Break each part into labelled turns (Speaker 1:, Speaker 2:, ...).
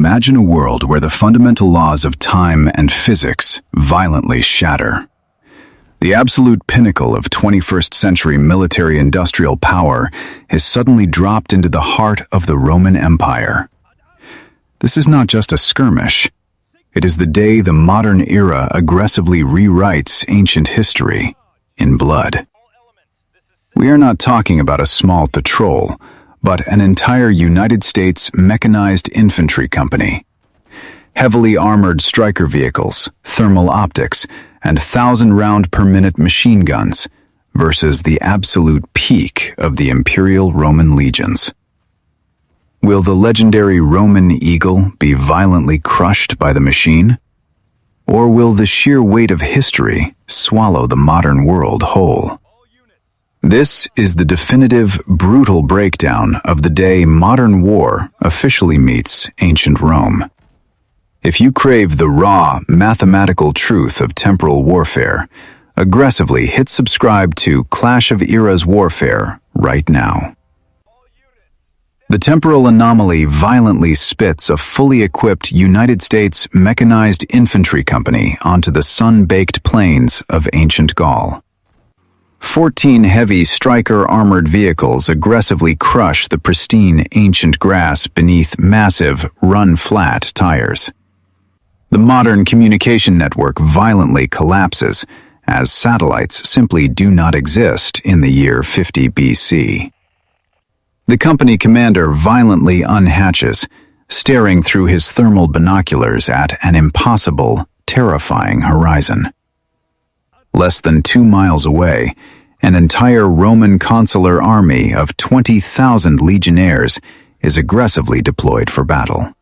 Speaker 1: Imagine a world where the fundamental laws of time and physics violently shatter. The absolute pinnacle of 21st century military-industrial power is suddenly dropped into the heart of the Roman Empire. This is not just a skirmish. It is the day the modern era aggressively rewrites ancient history in blood. We are not talking about a small patrol, but an entire United States mechanized infantry company. Heavily armored striker vehicles, thermal optics, and 1,000-round-per-minute machine guns versus the absolute peak of the Imperial Roman legions. Will the legendary Roman eagle be violently crushed by the machine? Or will the sheer weight of history swallow the modern world whole? This is the definitive, brutal breakdown of the day modern war officially meets ancient Rome. If you crave the raw, mathematical truth of temporal warfare, aggressively hit subscribe to Clash of Eras Warfare right now. The temporal anomaly violently spits a fully equipped United States mechanized infantry company onto the sun-baked plains of ancient Gaul. 14 heavy striker-armored vehicles aggressively crush the pristine ancient grass beneath massive, run-flat tires. The modern communication network violently collapses as satellites simply do not exist in the year 50 BC. The company commander violently unhatches, staring through his thermal binoculars at an impossible, terrifying horizon. Less than 2 miles away, an entire Roman consular army of 20,000 legionnaires is aggressively deployed for battle.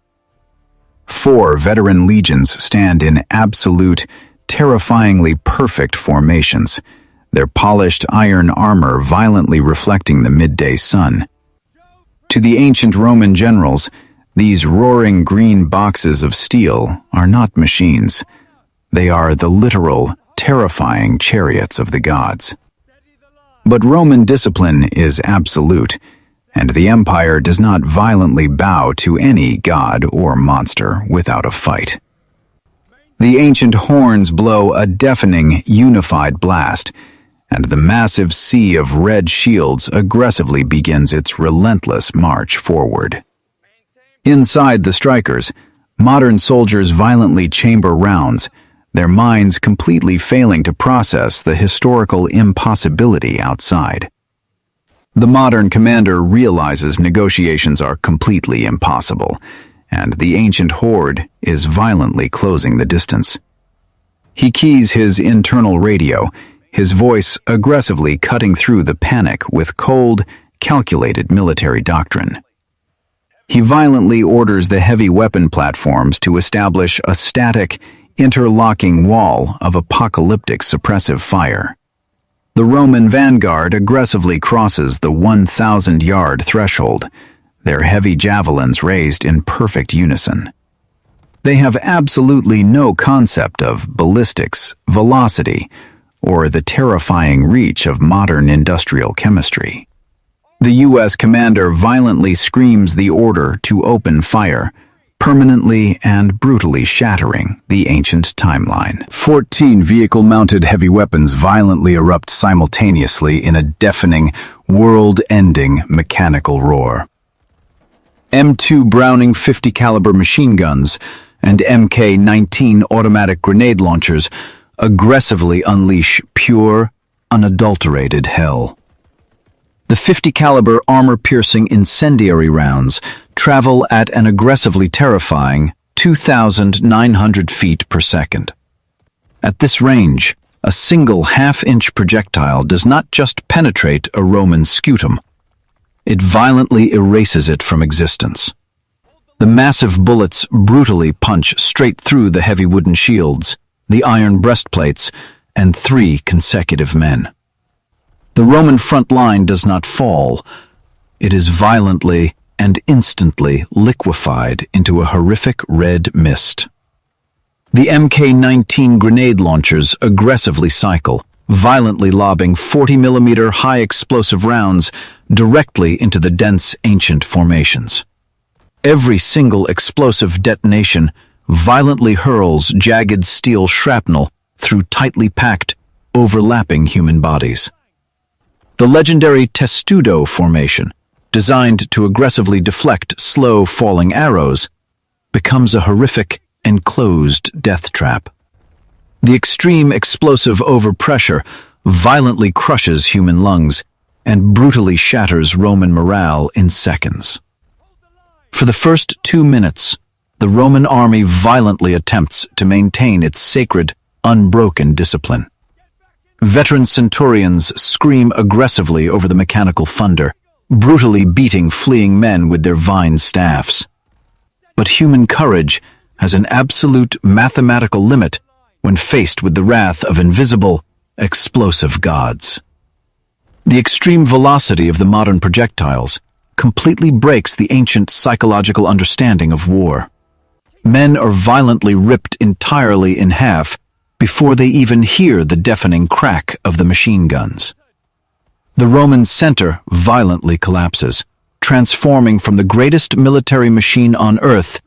Speaker 1: 4 veteran legions stand in absolute, terrifyingly perfect formations, their polished iron armor violently reflecting the midday sun. To the ancient Roman generals, these roaring green boxes of steel are not machines. They are the literal, terrifying chariots of the gods. But Roman discipline is absolute, and the empire does not violently bow to any god or monster without a fight. The ancient horns blow a deafening, unified blast, and the massive sea of red shields aggressively begins its relentless march forward. Inside the strikers, modern soldiers violently chamber rounds, their minds completely failing to process the historical impossibility outside. The modern commander realizes negotiations are completely impossible, and the ancient horde is violently closing the distance. He keys his internal radio, his voice aggressively cutting through the panic with cold, calculated military doctrine. He violently orders the heavy weapon platforms to establish a static, interlocking wall of apocalyptic suppressive fire. The Roman vanguard aggressively crosses the 1,000-yard threshold, their heavy javelins raised in perfect unison. They have absolutely no concept of ballistics, velocity, or the terrifying reach of modern industrial chemistry. The U.S. commander violently screams the order to open fire, permanently and brutally shattering the ancient timeline. 14 vehicle-mounted heavy weapons violently erupt simultaneously in a deafening, world-ending mechanical roar. M2 Browning 50 caliber machine guns and Mk-19 automatic grenade launchers aggressively unleash pure, unadulterated hell. The 50 caliber armor-piercing incendiary rounds travel at an aggressively terrifying 2,900 feet per second. At this range, a single half-inch projectile does not just penetrate a Roman scutum, it violently erases it from existence. The massive bullets brutally punch straight through the heavy wooden shields, the iron breastplates, and 3 consecutive men. The Roman front line does not fall. It is violently and instantly liquefied into a horrific red mist. The Mk-19 grenade launchers aggressively cycle, violently lobbing 40mm high-explosive rounds directly into the dense ancient formations.
Speaker 2: Every single explosive detonation violently hurls jagged steel shrapnel through tightly packed, overlapping human bodies. The legendary Testudo formation, designed to aggressively deflect slow-falling arrows, becomes a horrific, enclosed death trap. The extreme explosive overpressure violently crushes human lungs and brutally shatters Roman morale in seconds. For the first 2 minutes, the Roman army violently attempts to maintain its sacred, unbroken discipline. Veteran centurions scream aggressively over the mechanical thunder, brutally beating fleeing men with their vine staffs. But human courage has an absolute mathematical limit when faced with the wrath of invisible, explosive gods. The extreme velocity of the modern projectiles completely breaks the ancient psychological understanding of war. Men are violently ripped entirely in half before they even hear the deafening crack of the machine guns. The Roman center violently collapses, transforming from the greatest military machine on earth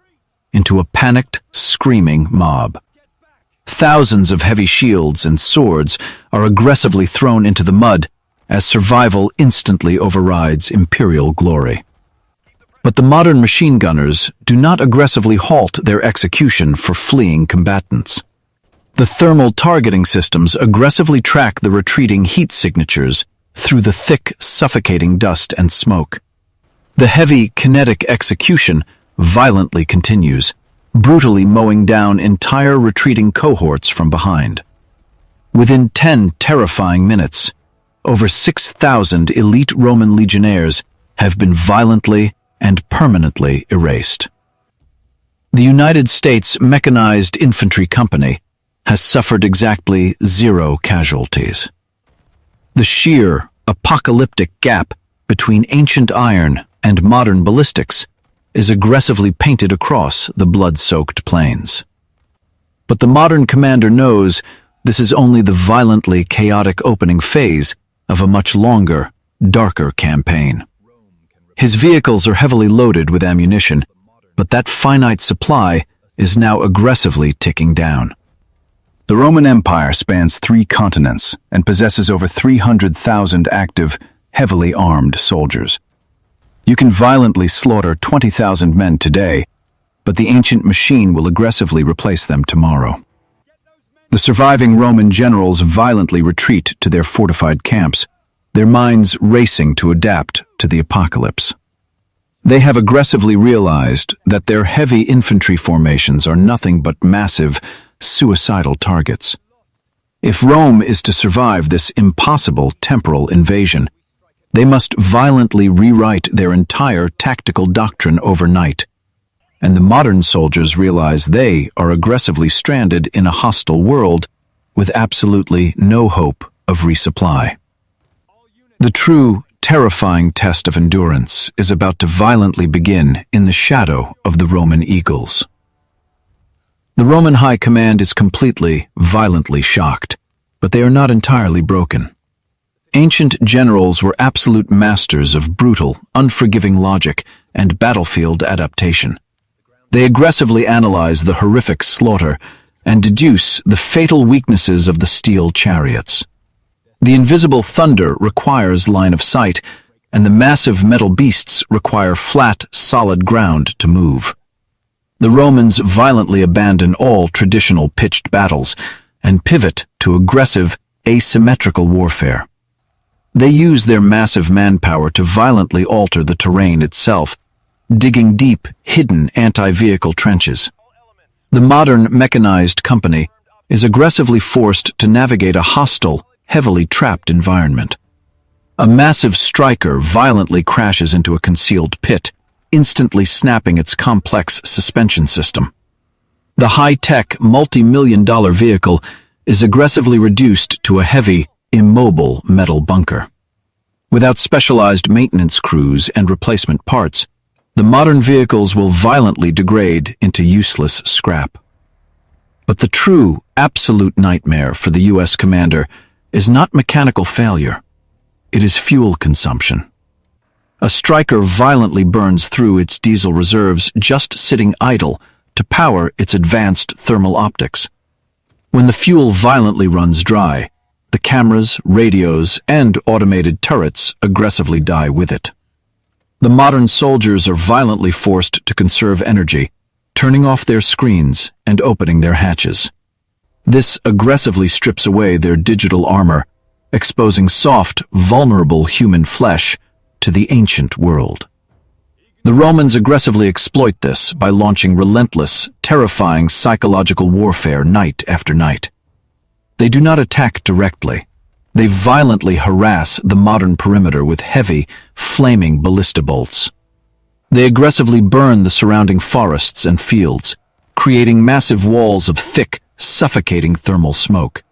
Speaker 2: into a panicked, screaming mob. Thousands of heavy shields and swords are aggressively thrown into the mud as survival instantly overrides imperial glory. But the modern machine gunners do not aggressively halt their execution for fleeing combatants. The thermal targeting systems aggressively track the retreating heat signatures through the thick, suffocating dust and smoke. The heavy, kinetic execution violently continues, brutally mowing down entire retreating cohorts from behind. Within 10 terrifying minutes, over 6,000 elite Roman legionnaires have been violently and permanently erased. The United States Mechanized Infantry Company has suffered exactly 0 casualties. The sheer, apocalyptic gap between ancient iron and modern ballistics is aggressively painted across the blood-soaked plains. But the modern commander knows this is only the violently chaotic opening phase of a much longer, darker campaign. His vehicles are heavily loaded with ammunition, but that finite supply is now aggressively ticking down.
Speaker 1: The Roman Empire spans 3 continents and possesses over 300,000 active, heavily armed soldiers. You can violently slaughter 20,000 men today, but the ancient machine will aggressively replace them tomorrow. The surviving Roman generals violently retreat to their fortified camps, their minds racing to adapt to the apocalypse. They have aggressively realized that their heavy infantry formations are nothing but massive, suicidal targets. If Rome is to survive this impossible temporal invasion, they must violently rewrite their entire tactical doctrine overnight. And the modern soldiers realize they are aggressively stranded in a hostile world with absolutely no hope of resupply. The true, terrifying test of endurance is about to violently begin in the shadow of the Roman eagles. The Roman High Command is completely, violently shocked, but they are not entirely broken. Ancient generals were absolute masters of brutal, unforgiving logic and battlefield adaptation. They aggressively analyze the horrific slaughter and deduce the fatal weaknesses of the steel chariots. The invisible thunder requires line of sight, and the massive metal beasts require flat, solid ground to move. The Romans violently abandon all traditional pitched battles and pivot to aggressive, asymmetrical warfare. They use their massive manpower to violently alter the terrain itself, digging deep, hidden anti-vehicle trenches. The modern mechanized company is aggressively forced to navigate a hostile, heavily trapped environment. A massive striker violently crashes into a concealed pit, instantly snapping its complex suspension system. The high-tech, multi-million-dollar vehicle is aggressively reduced to a heavy, immobile metal bunker. Without specialized maintenance crews and replacement parts, the modern vehicles will violently degrade into useless scrap. But the true, absolute nightmare for the U.S. commander is not mechanical failure. It is fuel consumption.
Speaker 2: A striker violently burns through its diesel reserves, just sitting idle to power its advanced thermal optics. When the fuel violently runs dry, the cameras, radios, and automated turrets aggressively die with it. The modern soldiers are violently forced to conserve energy, turning off their screens and opening their hatches. This aggressively strips away their digital armor, exposing soft, vulnerable human flesh to the ancient world. The Romans aggressively exploit this by launching relentless, terrifying psychological warfare night after night. They do not attack directly. They violently harass the modern perimeter with heavy, flaming ballista bolts. They aggressively burn the surrounding forests and fields, creating massive walls of thick, suffocating thermal smoke.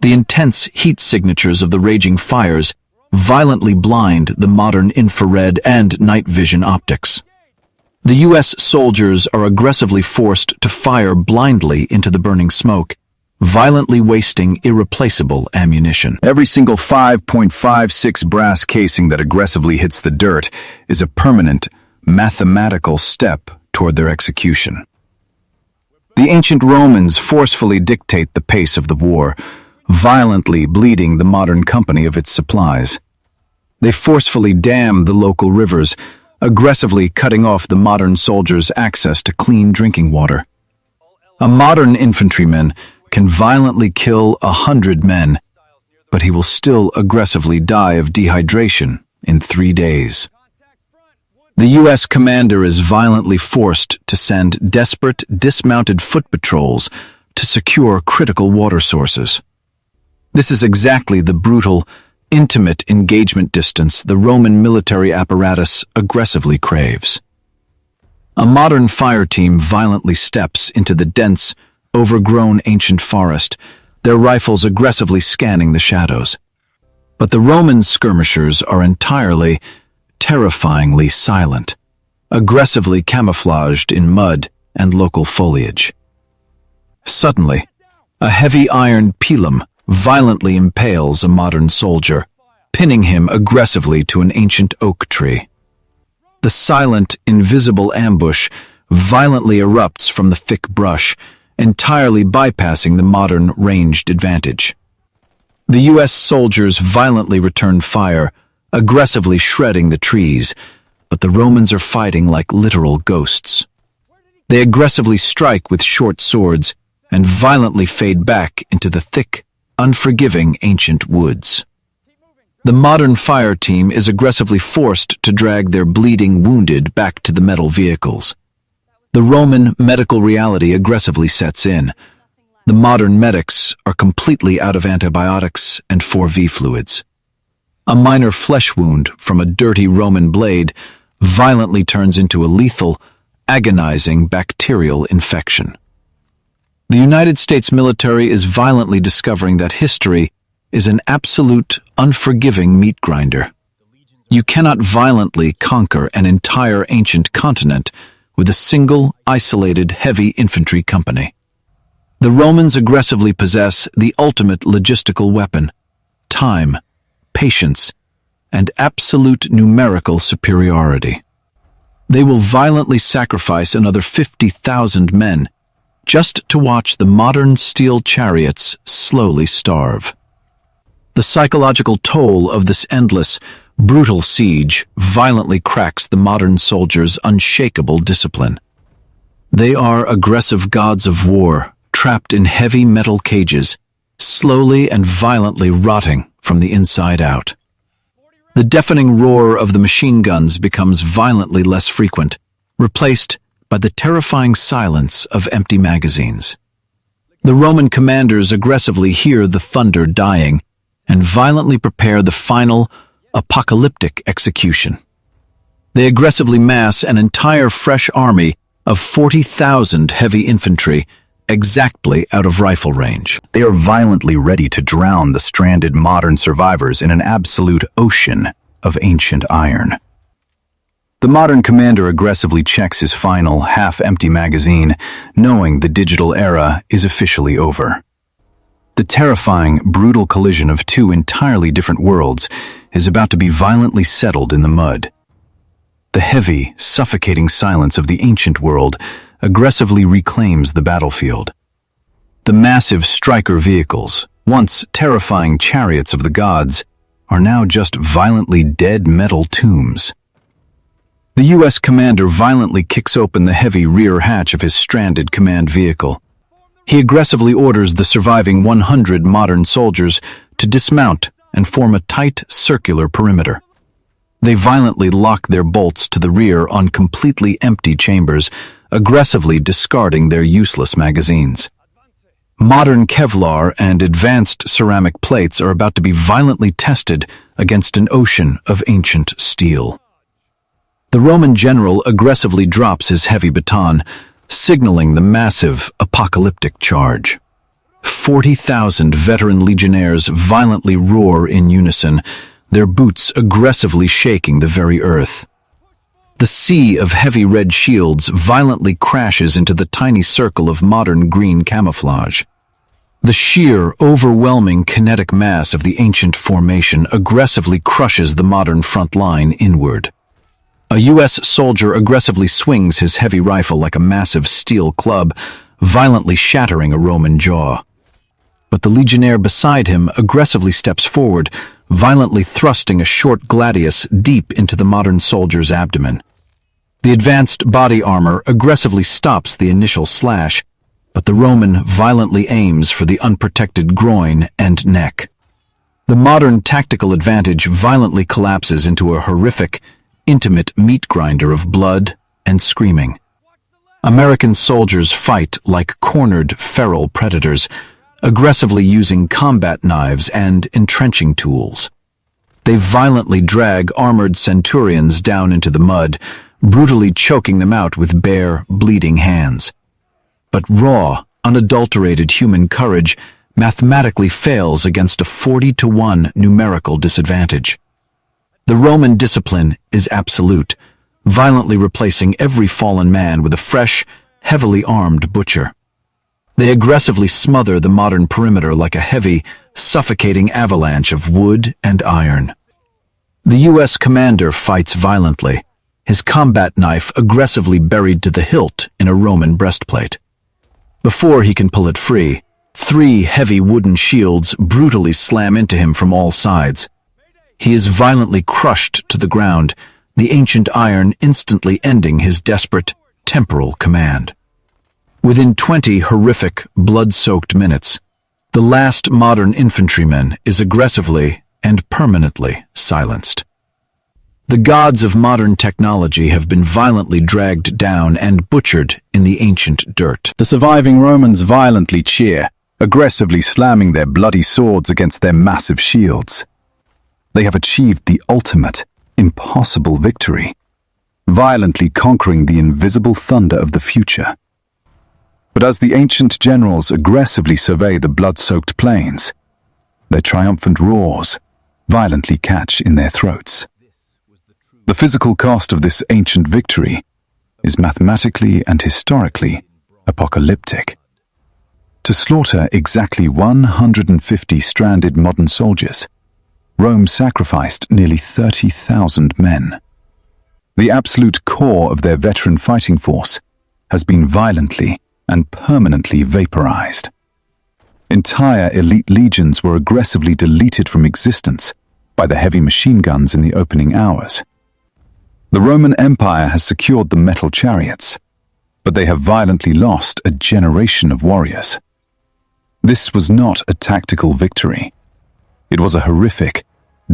Speaker 2: The intense heat signatures of the raging fires violently blind the modern infrared and night vision optics. The U.S. soldiers are aggressively forced to fire blindly into the burning smoke, violently wasting irreplaceable ammunition.
Speaker 1: Every single 5.56 brass casing that aggressively hits the dirt is a permanent, mathematical step toward their execution. The ancient Romans forcefully dictate the pace of the war, violently bleeding the modern company of its supplies. They forcefully dam the local rivers, aggressively cutting off the modern soldier's access to clean drinking water. A modern infantryman can violently kill 100 men, but he will still aggressively die of dehydration in 3 days. The U.S. commander is violently forced to send desperate, dismounted foot patrols to secure critical water sources. This is exactly the brutal, intimate engagement distance the Roman military apparatus aggressively craves. A modern fire team violently steps into the dense, overgrown ancient forest, their rifles aggressively scanning the shadows. But the Roman skirmishers are entirely, terrifyingly silent, aggressively camouflaged in mud and local foliage. Suddenly, a heavy iron pilum violently impales a modern soldier, pinning him aggressively to an ancient oak tree. The silent, invisible ambush violently erupts from the thick brush, entirely bypassing the modern ranged advantage. The U.S. soldiers violently return fire, aggressively shredding the trees, but the Romans are fighting like literal ghosts. They aggressively strike with short swords and violently fade back into the thick, unforgiving ancient woods. The modern fire team is aggressively forced to drag their bleeding wounded back to the metal vehicles. The Roman medical reality aggressively sets in. The modern medics are completely out of antibiotics and 4V fluids. A minor flesh wound from a dirty Roman blade violently turns into a lethal, agonizing bacterial infection. The United States military is violently discovering that history is an absolute, unforgiving meat grinder. You cannot violently conquer an entire ancient continent with a single, isolated, heavy infantry company. The Romans aggressively possess the ultimate logistical weapon: time, patience, and absolute numerical superiority. They will violently sacrifice another 50,000 men just to watch the modern steel chariots slowly starve. The psychological toll of this endless, brutal siege violently cracks the modern soldier's unshakable discipline. They are aggressive gods of war, trapped in heavy metal cages, slowly and violently rotting from the inside out. The deafening roar of the machine guns becomes violently less frequent, replaced by the terrifying silence of empty magazines. The Roman commanders aggressively hear the thunder dying and violently prepare the final, apocalyptic execution. They aggressively mass an entire fresh army of 40,000 heavy infantry exactly out of rifle range. They are violently ready to drown the stranded modern survivors in an absolute ocean of ancient iron. The modern commander aggressively checks his final, half-empty magazine, knowing the digital era is officially over. The terrifying, brutal collision of two entirely different worlds is about to be violently settled in the mud.
Speaker 2: The heavy, suffocating silence of the ancient world aggressively reclaims the battlefield. The massive striker vehicles, once terrifying chariots of the gods, are now just violently dead metal tombs. The U.S. commander violently kicks open the heavy rear hatch of his stranded command vehicle. He aggressively orders the surviving 100 modern soldiers to dismount and form a tight, circular perimeter. They violently lock their bolts to the rear on completely empty chambers, aggressively discarding their useless magazines. Modern Kevlar and advanced ceramic plates are about to be violently tested against an ocean of ancient steel. The Roman general aggressively drops his heavy baton, signaling the massive, apocalyptic charge. 40,000 veteran legionnaires violently roar in unison, their boots aggressively shaking the very earth. The sea of heavy red shields violently crashes into the tiny circle of modern green camouflage. The sheer, overwhelming kinetic mass of the ancient formation aggressively crushes the modern front line inward. A U.S. soldier aggressively swings his heavy rifle like a massive steel club, violently shattering a Roman jaw. But the legionnaire beside him aggressively steps forward, violently thrusting a short gladius deep into the modern soldier's abdomen. The advanced body armor aggressively stops the initial slash, but the Roman violently aims for the unprotected groin and neck. The modern tactical advantage violently collapses into a horrific, intimate meat grinder of blood and screaming. American soldiers fight like cornered feral predators, aggressively using combat knives and entrenching tools. They violently drag armored centurions down into the mud, brutally choking them out with bare, bleeding hands. But raw, unadulterated human courage mathematically fails against a 40-to-1 numerical disadvantage. The Roman discipline is absolute, violently replacing every fallen man with a fresh, heavily armed butcher. They aggressively smother the modern perimeter like a heavy, suffocating avalanche of wood and iron. The U.S. commander fights violently, his combat knife aggressively buried to the hilt in a Roman breastplate. Before he can pull it free, 3 heavy wooden shields brutally slam into him from all sides. He is violently crushed to the ground, the ancient iron instantly ending his desperate, temporal command. Within 20 horrific, blood-soaked minutes, the last modern infantryman is aggressively and permanently silenced. The gods of modern technology have been violently dragged down and butchered in the ancient dirt.
Speaker 1: The surviving Romans violently cheer, aggressively slamming their bloody swords against their massive shields. They have achieved the ultimate, impossible victory, violently conquering the invisible thunder of the future. But as the ancient generals aggressively survey the blood-soaked plains, their triumphant roars violently catch in their throats. The physical cost of this ancient victory is mathematically and historically apocalyptic. To slaughter exactly 150 stranded modern soldiers, Rome sacrificed nearly 30,000 men. The absolute core of their veteran fighting force has been violently and permanently vaporized. Entire elite legions were aggressively deleted from existence by the heavy machine guns in the opening hours. The Roman Empire has secured the metal chariots, but they have violently lost a generation of warriors. This was not a tactical victory. It was a horrific,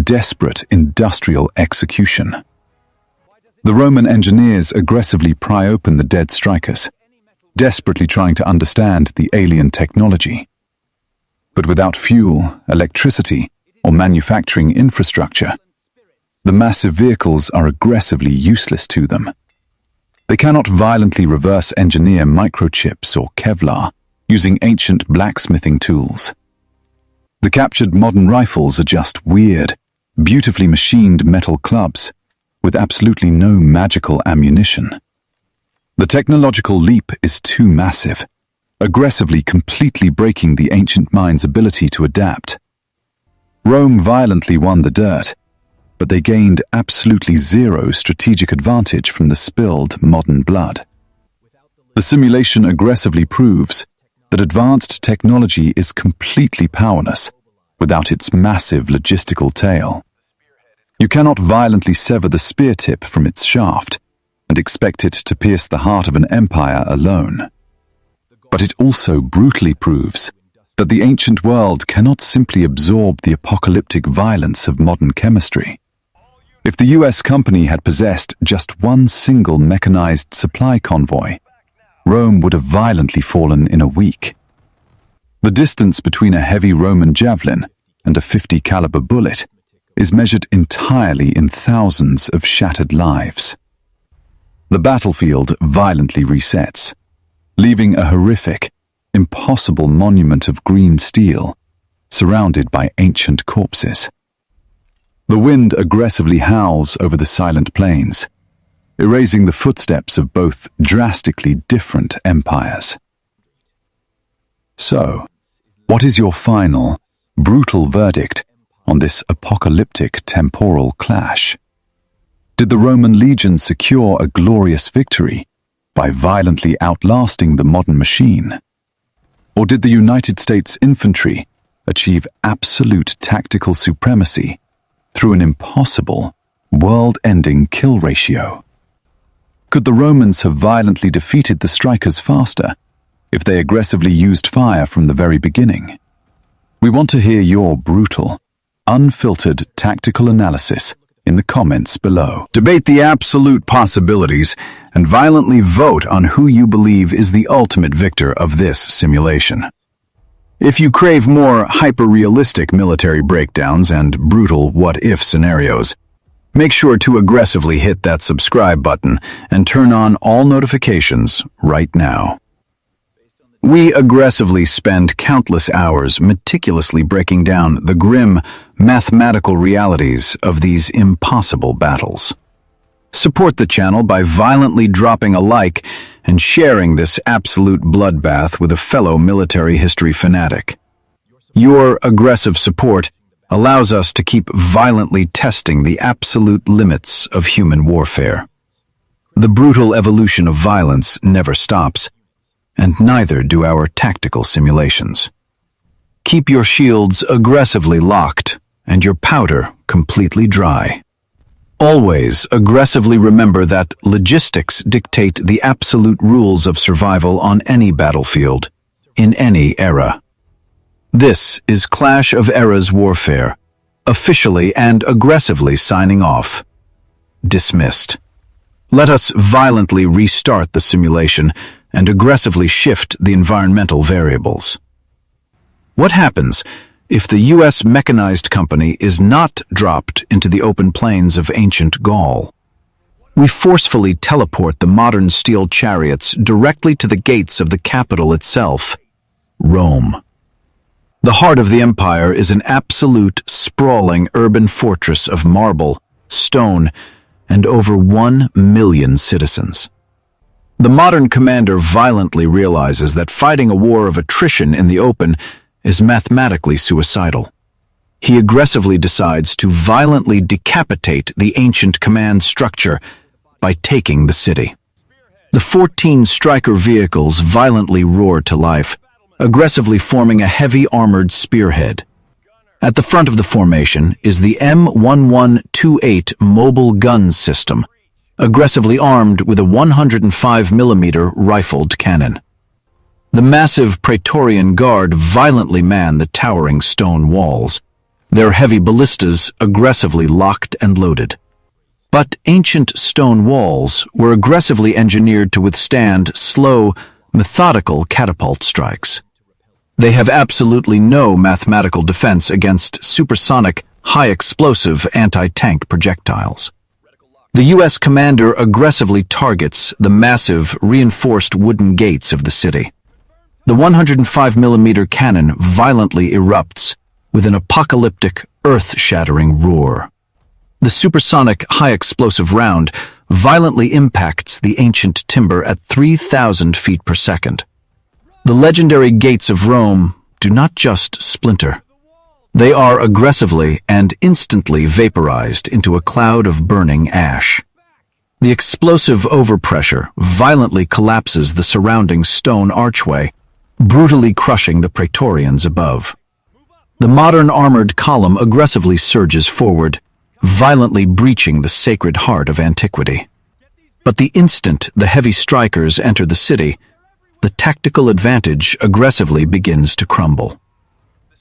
Speaker 1: desperate industrial execution. The Roman engineers aggressively pry open the dead strikers, desperately trying to understand the alien technology. But without fuel, electricity, or manufacturing infrastructure, the massive vehicles are aggressively useless to them. They cannot violently reverse engineer microchips or Kevlar using ancient blacksmithing tools. The captured modern rifles are just weird, beautifully machined metal clubs with absolutely no magical ammunition. The technological leap is too massive, aggressively completely breaking the ancient mind's ability to adapt. Rome violently won the dirt, but they gained absolutely zero strategic advantage from the spilled modern blood. The simulation aggressively proves that advanced technology is completely powerless without its massive logistical tail. You cannot violently sever the spear tip from its shaft and expect it to pierce the heart of an empire alone. But it also brutally proves that the ancient world cannot simply absorb the apocalyptic violence of modern chemistry. If the US company had possessed just one single mechanized supply convoy, Rome would have violently fallen in a week. The distance between a heavy Roman javelin and a .50 caliber bullet is measured entirely in thousands of shattered lives. The battlefield violently resets, leaving a horrific, impossible monument of green steel, surrounded by ancient corpses. The wind aggressively howls over the silent plains, erasing the footsteps of both drastically different empires. So, what is your final, brutal verdict on this apocalyptic temporal clash? Did the Roman legion secure a glorious victory by violently outlasting the modern machine? Or did the United States infantry achieve absolute tactical supremacy through an impossible, world-ending kill ratio? Could the Romans have violently defeated the strikers faster if they aggressively used fire from the very beginning? We want to hear your brutal, unfiltered tactical analysis in the comments below. Debate the absolute possibilities and violently vote on who you believe is the ultimate victor of this simulation. If you crave more hyper-realistic military breakdowns and brutal what-if scenarios, make sure to aggressively hit that subscribe button and turn on all notifications right now. We aggressively spend countless hours meticulously breaking down the grim, mathematical realities of these impossible battles. Support the channel by violently dropping a like and sharing this absolute bloodbath with a fellow military history fanatic. Your aggressive support allows us to keep violently testing the absolute limits of human warfare. The brutal evolution of violence never stops, and neither do our tactical simulations. Keep your shields aggressively locked and your powder completely dry. Always aggressively remember that logistics dictate the absolute rules of survival on any battlefield, in any era. This is Clash of Eras Warfare, officially and aggressively signing off. Dismissed. Let us violently restart the simulation and aggressively shift the environmental variables. What happens if the US Mechanized company is not dropped into the open plains of ancient Gaul? We forcefully teleport the modern steel chariots directly to the gates of the capital itself, Rome. The heart of the empire is an absolute, sprawling urban fortress of marble, stone, and over 1 million citizens. The modern commander violently realizes that fighting a war of attrition in the open is mathematically suicidal. He aggressively decides to violently decapitate the ancient command structure by taking the city. The 14 striker vehicles violently roar to life, aggressively forming a heavy armored spearhead. At the front of the formation is the M1128 mobile gun system, aggressively armed with a 105mm rifled cannon. The massive Praetorian Guard violently man the towering stone walls, their heavy ballistas aggressively locked and loaded. But ancient stone walls were aggressively engineered to withstand slow, methodical catapult strikes. They have absolutely no mathematical defense against supersonic, high-explosive anti-tank projectiles. The U.S. commander aggressively targets the massive, reinforced wooden gates of the city. The 105mm cannon violently erupts with an apocalyptic, earth-shattering roar. The supersonic, high-explosive round violently impacts the ancient timber at 3,000 feet per second. The legendary gates of Rome do not just splinter.
Speaker 2: They are aggressively and instantly vaporized into a cloud of burning ash. The explosive overpressure violently collapses the surrounding stone archway, brutally crushing the Praetorians above. The modern armored column aggressively surges forward, violently breaching the sacred heart of antiquity. But the instant the heavy strikers enter the city, the tactical advantage aggressively begins to crumble.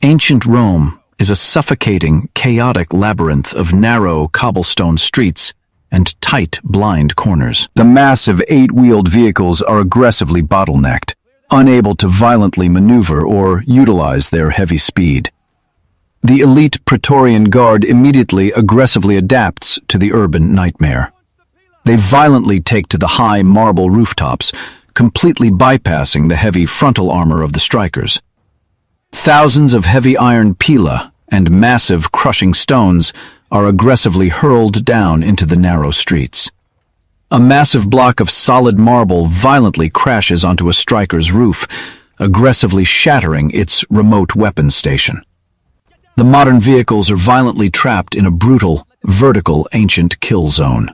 Speaker 2: Ancient Rome is a suffocating, chaotic labyrinth of narrow cobblestone streets and tight, blind corners. The massive 8-wheeled vehicles are aggressively bottlenecked, unable to violently maneuver or utilize their heavy speed. The elite Praetorian Guard immediately aggressively adapts to the urban nightmare. They violently take to the high marble rooftops, completely bypassing the heavy frontal armor of the strikers. Thousands of heavy iron pila and massive crushing stones are aggressively hurled down into the narrow streets. A massive block of solid marble violently crashes onto a striker's roof, aggressively shattering its remote weapons station. The modern vehicles are violently trapped in a brutal, vertical, ancient kill zone.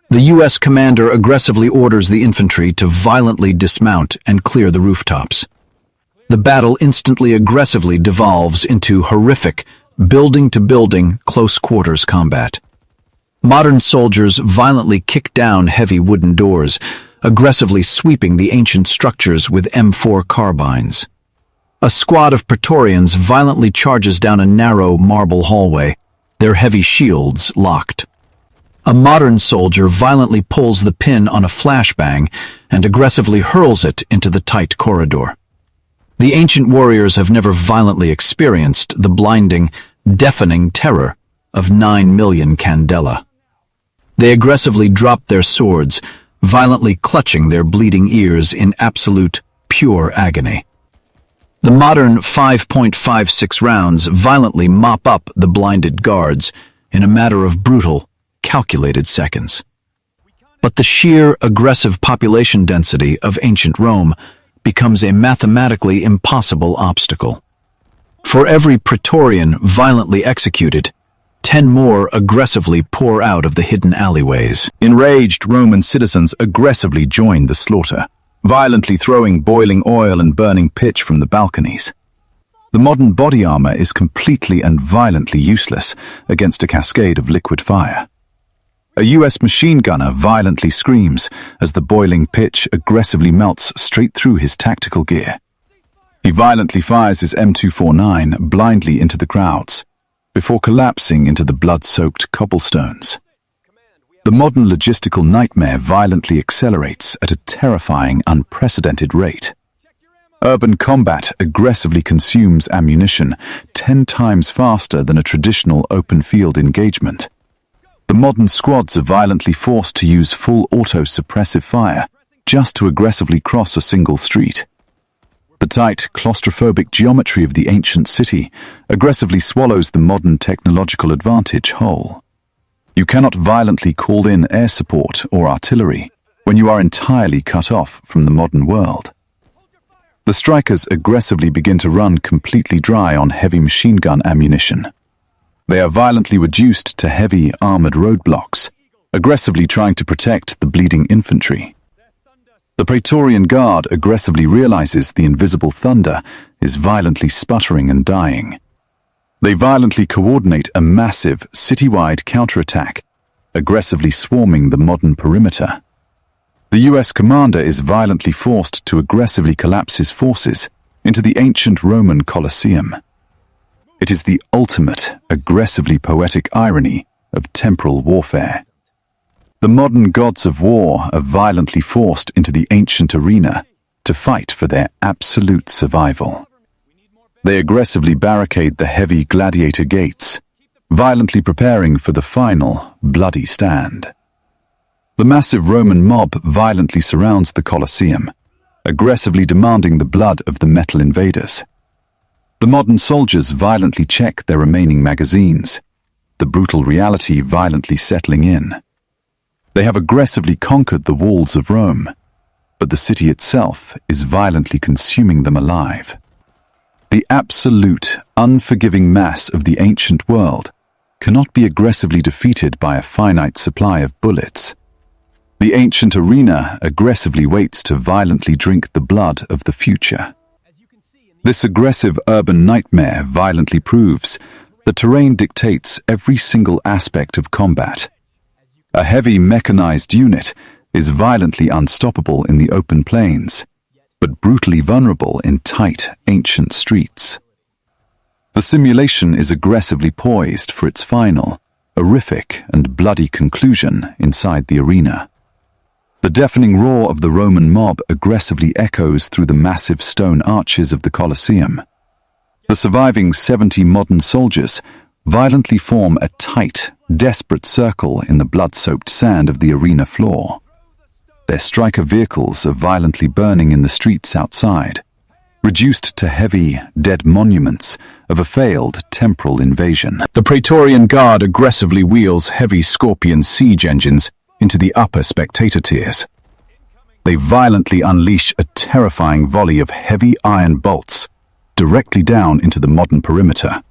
Speaker 2: The U.S. commander aggressively orders the infantry to violently dismount and clear the rooftops. The battle instantly aggressively devolves into horrific, building-to-building, close-quarters combat. Modern soldiers violently kick down heavy wooden doors, aggressively sweeping the ancient structures with M4 carbines. A squad of Praetorians violently charges down a narrow marble hallway, their heavy shields locked. A modern soldier violently pulls the pin on a flashbang and aggressively hurls it into the tight corridor. The ancient warriors have never violently experienced the blinding, deafening terror of 9 million candela. They aggressively drop their swords, violently clutching their bleeding ears in absolute, pure agony. The modern 5.56 rounds violently mop up the blinded guards in a matter of brutal, calculated seconds. But the sheer aggressive population density of ancient Rome becomes a mathematically impossible obstacle. For every Praetorian violently executed, 10 more aggressively pour out of the hidden alleyways.
Speaker 1: Enraged Roman citizens aggressively joined the slaughter, violently throwing boiling oil and burning pitch from the balconies. The modern body armor is completely and violently useless against a cascade of liquid fire. A U.S. machine gunner violently screams as the boiling pitch aggressively melts straight through his tactical gear. He violently fires his M249 blindly into the crowds, before collapsing into the blood-soaked cobblestones. The modern logistical nightmare violently accelerates at a terrifying, unprecedented rate. Urban combat aggressively consumes ammunition 10 times faster than a traditional open-field engagement. The modern squads are violently forced to use full auto-suppressive fire just to aggressively cross a single street. The tight, claustrophobic geometry of the ancient city aggressively swallows the modern technological advantage whole. You cannot violently call in air support or artillery when you are entirely cut off from the modern world. The strikers aggressively begin to run completely dry on heavy machine gun ammunition. They are violently reduced to heavy, armored roadblocks, aggressively trying to protect the bleeding infantry. The Praetorian Guard aggressively realizes the invisible thunder is violently sputtering and dying. They violently coordinate a massive, citywide counterattack, aggressively swarming the modern perimeter. The U.S. commander is violently forced to aggressively collapse his forces into the ancient Roman Colosseum. It is the ultimate, aggressively poetic irony of temporal warfare. The modern gods of war are violently forced into the ancient arena to fight for their absolute survival. They aggressively barricade the heavy gladiator gates, violently preparing for the final, bloody stand. The massive Roman mob violently surrounds the Colosseum, aggressively demanding the blood of the metal invaders. The modern soldiers violently check their remaining magazines, the brutal reality violently settling in. They have aggressively conquered the walls of Rome, but the city itself is violently consuming them alive. The absolute, unforgiving mass of the ancient world cannot be aggressively defeated by a finite supply of bullets. The ancient arena aggressively waits to violently drink the blood of the future. This aggressive urban nightmare violently proves the terrain dictates every single aspect of combat. A heavy mechanized unit is violently unstoppable in the open plains, but brutally vulnerable in tight, ancient streets. The simulation is aggressively poised for its final, horrific and bloody conclusion inside the arena. The deafening roar of the Roman mob aggressively echoes through the massive stone arches of the Colosseum. The surviving 70 modern soldiers violently form a tight, desperate circle in the blood-soaked sand of the arena floor. Their striker vehicles are violently burning in the streets outside, reduced to heavy, dead monuments of a failed temporal invasion.
Speaker 2: The Praetorian Guard aggressively wheels heavy Scorpion siege engines into the upper spectator tiers. They violently unleash a terrifying volley of heavy iron bolts directly down into the modern perimeter.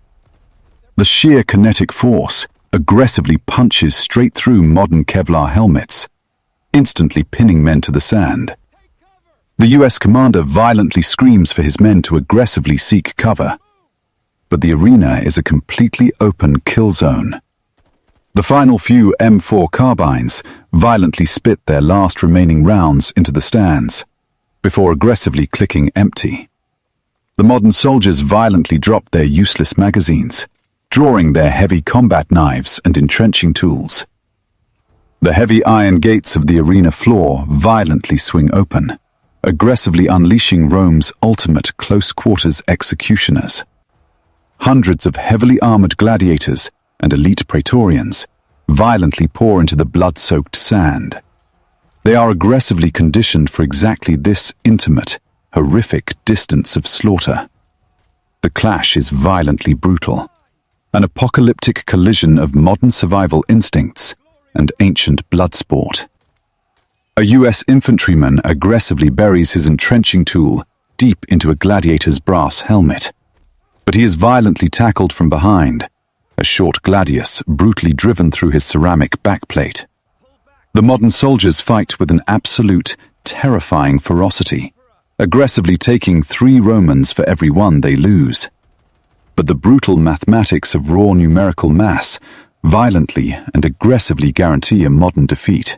Speaker 2: The sheer kinetic force aggressively punches straight through modern Kevlar helmets, instantly pinning men to the sand. The US commander violently screams for his men to aggressively seek cover, but the arena is a completely open kill zone. The final few M4 carbines violently spit their last remaining rounds into the stands, before aggressively clicking empty. The modern soldiers violently drop their useless magazines, drawing their heavy combat knives and entrenching tools. The heavy iron gates of the arena floor violently swing open, aggressively unleashing Rome's ultimate close-quarters executioners. Hundreds of heavily armored gladiators and elite praetorians violently pour into the blood-soaked sand. They are aggressively conditioned for exactly this intimate, horrific distance of slaughter. The clash is violently brutal, an apocalyptic collision of modern survival instincts and ancient blood sport. A US infantryman aggressively buries his entrenching tool deep into a gladiator's brass helmet, but he is violently tackled from behind, a short gladius brutally driven through his ceramic backplate. The modern soldiers fight with an absolute, terrifying ferocity, aggressively taking 3 Romans for every 1 they lose. But the brutal mathematics of raw numerical mass violently and aggressively guarantee a modern defeat.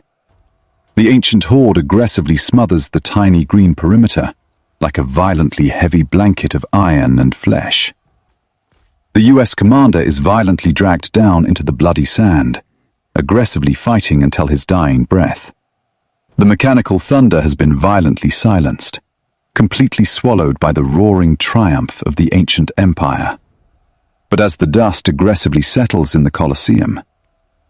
Speaker 2: The ancient horde aggressively smothers the tiny green perimeter like a violently heavy blanket of iron and flesh. The US commander is violently dragged down into the bloody sand, aggressively fighting until his dying breath. The mechanical thunder has been violently silenced, completely swallowed by the roaring triumph of the ancient empire. But as the dust aggressively settles in the Colosseum,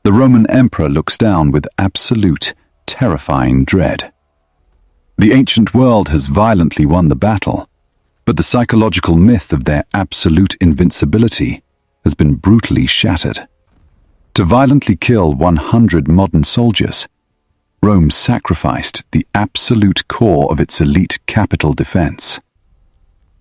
Speaker 2: the Roman emperor looks down with absolute, terrifying dread. The ancient world has violently won the battle, but the psychological myth of their absolute invincibility has been brutally shattered. To violently kill 100 modern soldiers, Rome sacrificed the absolute core of its elite capital defense.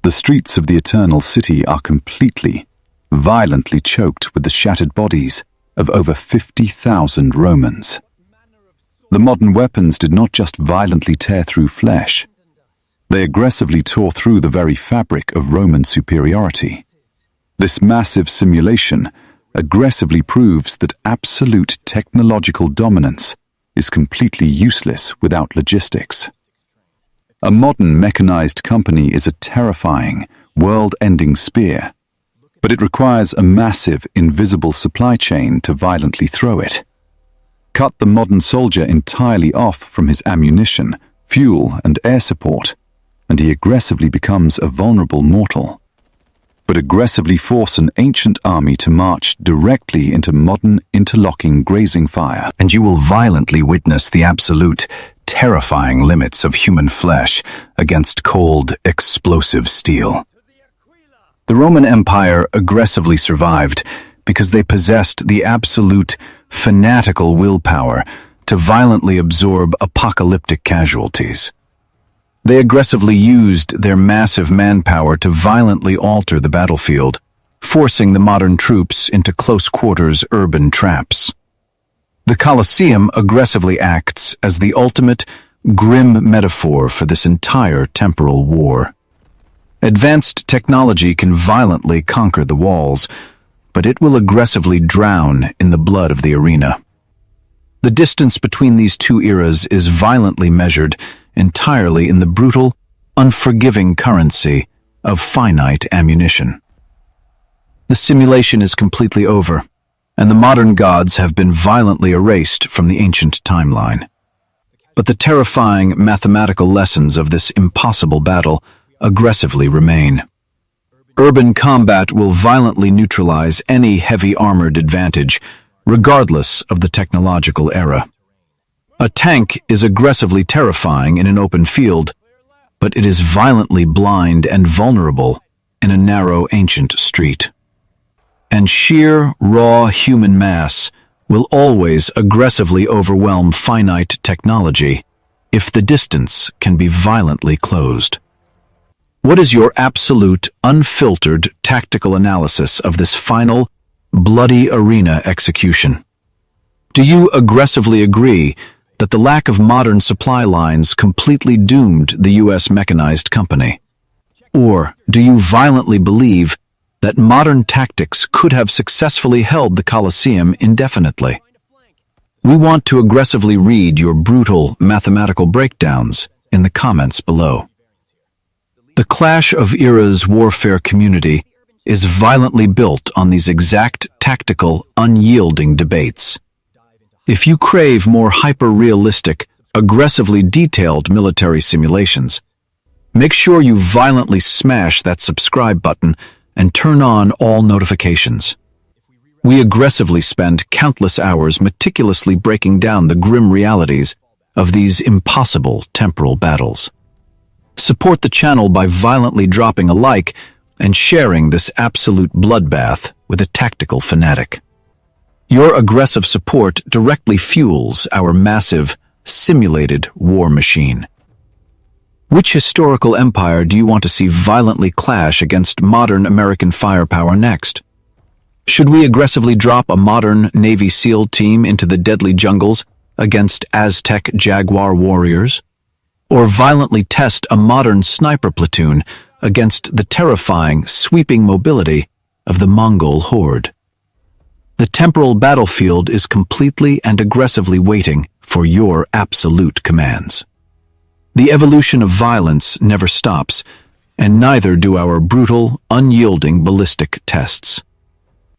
Speaker 2: The streets of the Eternal City are completely, violently choked with the shattered bodies of over 50,000 Romans. The modern weapons did not just violently tear through flesh, they aggressively tore through the very fabric of Roman superiority. This massive simulation aggressively proves that absolute technological dominance is completely useless without logistics. A modern mechanized company is a terrifying, world-ending spear, but it requires a massive, invisible supply chain to violently throw it. Cut the modern soldier entirely off from his ammunition, fuel, and air support, and he aggressively becomes a vulnerable mortal. But aggressively force an ancient army to march directly into modern interlocking grazing fire, and you will violently witness the absolute, terrifying limits of human flesh against cold, explosive steel. The Roman Empire aggressively survived because they possessed the absolute, fanatical willpower to violently absorb apocalyptic casualties. They aggressively used their massive manpower to violently alter the battlefield, forcing the modern troops into close-quarters urban traps. The Colosseum aggressively acts as the ultimate, grim metaphor for this entire temporal war. Advanced technology can violently conquer the walls, but it will aggressively drown in the blood of the arena. The distance between these two eras is violently measured entirely in the brutal, unforgiving currency of finite ammunition. The simulation is completely over, and the modern gods have been violently erased from the ancient timeline. But the terrifying mathematical lessons of this impossible battle aggressively remain. Urban combat will violently neutralize any heavy armored advantage, regardless of the technological era. A tank is aggressively terrifying in an open field, but it is violently blind and vulnerable in a narrow ancient street. And sheer, raw human mass will always aggressively overwhelm finite technology if the distance can be violently closed. What is your absolute, unfiltered tactical analysis of this final, bloody arena execution? Do you aggressively agree that the lack of modern supply lines completely doomed the U.S. Mechanized company? Or do you violently believe that modern tactics could have successfully held the Colosseum indefinitely? We want to aggressively read your brutal mathematical breakdowns in the comments below. The Clash of Eras warfare community is violently built on these exact tactical, unyielding debates. If you crave more hyper-realistic, aggressively detailed military simulations, make sure you violently smash that subscribe button and turn on all notifications. We aggressively spend countless hours meticulously breaking down the grim realities of these impossible temporal battles. Support the channel by violently dropping a like and sharing this absolute bloodbath with a tactical fanatic. Your aggressive support directly fuels our massive, simulated war machine. Which historical empire do you want to see violently clash against modern American firepower next? Should we aggressively drop a modern Navy SEAL team into the deadly jungles against Aztec Jaguar warriors? Or violently test a modern sniper platoon against the terrifying, sweeping mobility of the Mongol horde? The temporal battlefield is completely and aggressively waiting for your absolute commands. The evolution of violence never stops, and neither do our brutal, unyielding ballistic tests.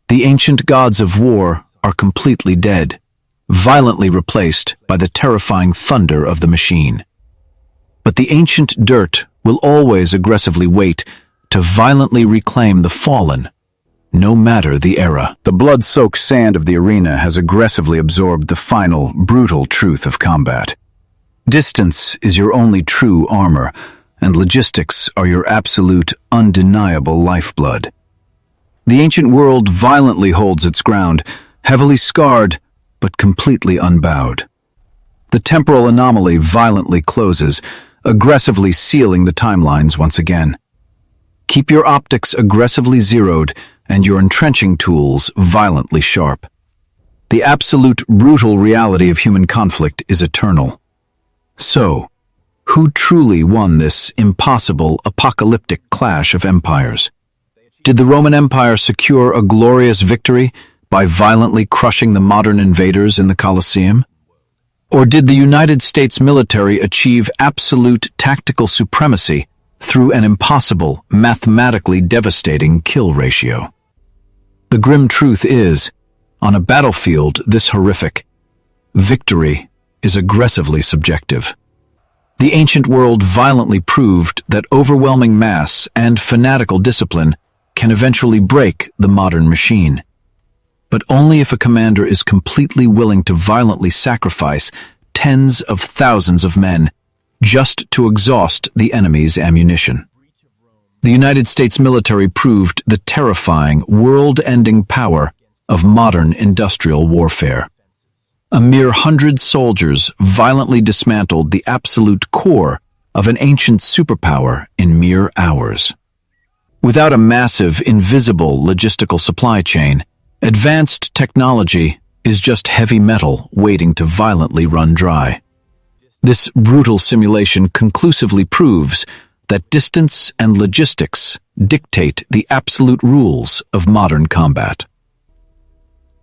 Speaker 2: The ancient gods of war are completely dead, violently replaced by the terrifying thunder of the machine. But the ancient dirt will always aggressively wait to violently reclaim the fallen, no matter the era. The blood-soaked sand of the arena has aggressively absorbed the final, brutal truth of combat. Distance is your only true armor, and logistics are your absolute, undeniable lifeblood. The ancient world violently holds its ground, heavily scarred, but completely unbowed. The temporal anomaly violently closes, aggressively sealing the timelines once again. Keep your optics aggressively zeroed and your entrenching tools violently sharp. The absolute brutal reality of human conflict is eternal. So, who truly won this impossible, apocalyptic clash of empires? Did the Roman Empire secure a glorious victory by violently crushing the modern invaders in the Colosseum? Or did the United States military achieve absolute tactical supremacy through an impossible, mathematically devastating kill ratio? The grim truth is, on a battlefield this horrific, victory is aggressively subjective. The ancient world violently proved that overwhelming mass and fanatical discipline can eventually break the modern machine. But only if a commander is completely willing to violently sacrifice tens of thousands of men just to exhaust the enemy's ammunition. The United States military proved the terrifying, world-ending power of modern industrial warfare. A mere 100 soldiers violently dismantled the absolute core of an ancient superpower in mere hours. Without a massive, invisible logistical supply chain, advanced technology is just heavy metal waiting to violently run dry. This brutal simulation conclusively proves that distance and logistics dictate the absolute rules of modern combat.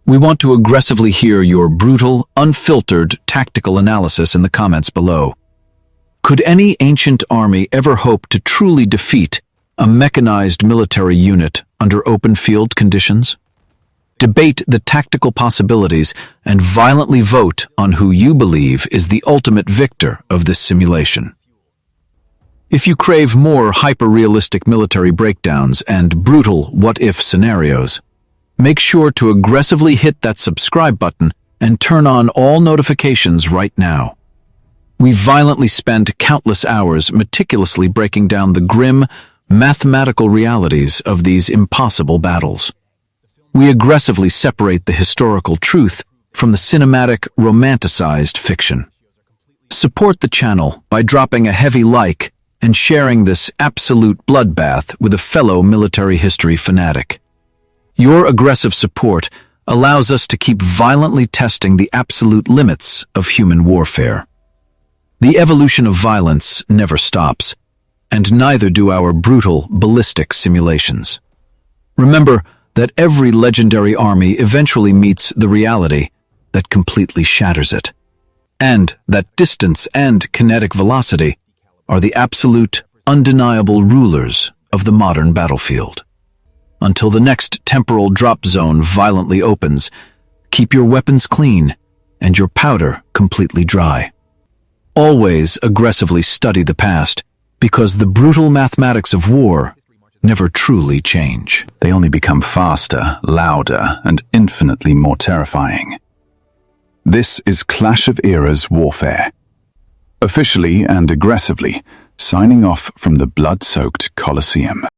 Speaker 2: We want to aggressively hear your brutal, unfiltered tactical analysis in the comments below. Could any ancient army ever hope to truly defeat a mechanized military unit under open field conditions? Debate the tactical possibilities and violently vote on who you believe is the ultimate victor of this simulation. If you crave more hyper-realistic military breakdowns and brutal what-if scenarios, make sure to aggressively hit that subscribe button and turn on all notifications right now. We violently spend countless hours meticulously breaking down the grim, mathematical realities of these impossible battles. We aggressively separate the historical truth from the cinematic, romanticized fiction. Support the channel by dropping a heavy like and sharing this absolute bloodbath with a fellow military history fanatic. Your aggressive support allows us to keep violently testing the absolute limits of human warfare. The evolution of violence never stops, and neither do our brutal, ballistic simulations. Remember that every legendary army eventually meets the reality that completely shatters it, and that distance and kinetic velocity are the absolute, undeniable rulers of the modern battlefield. Until the next temporal drop zone violently opens, keep your weapons clean and your powder completely dry. Always aggressively study the past, because the brutal mathematics of war never truly change.
Speaker 1: They only become faster, louder, and infinitely more terrifying. This is Clash of Eras warfare. Officially and aggressively, signing off from the blood-soaked Colosseum.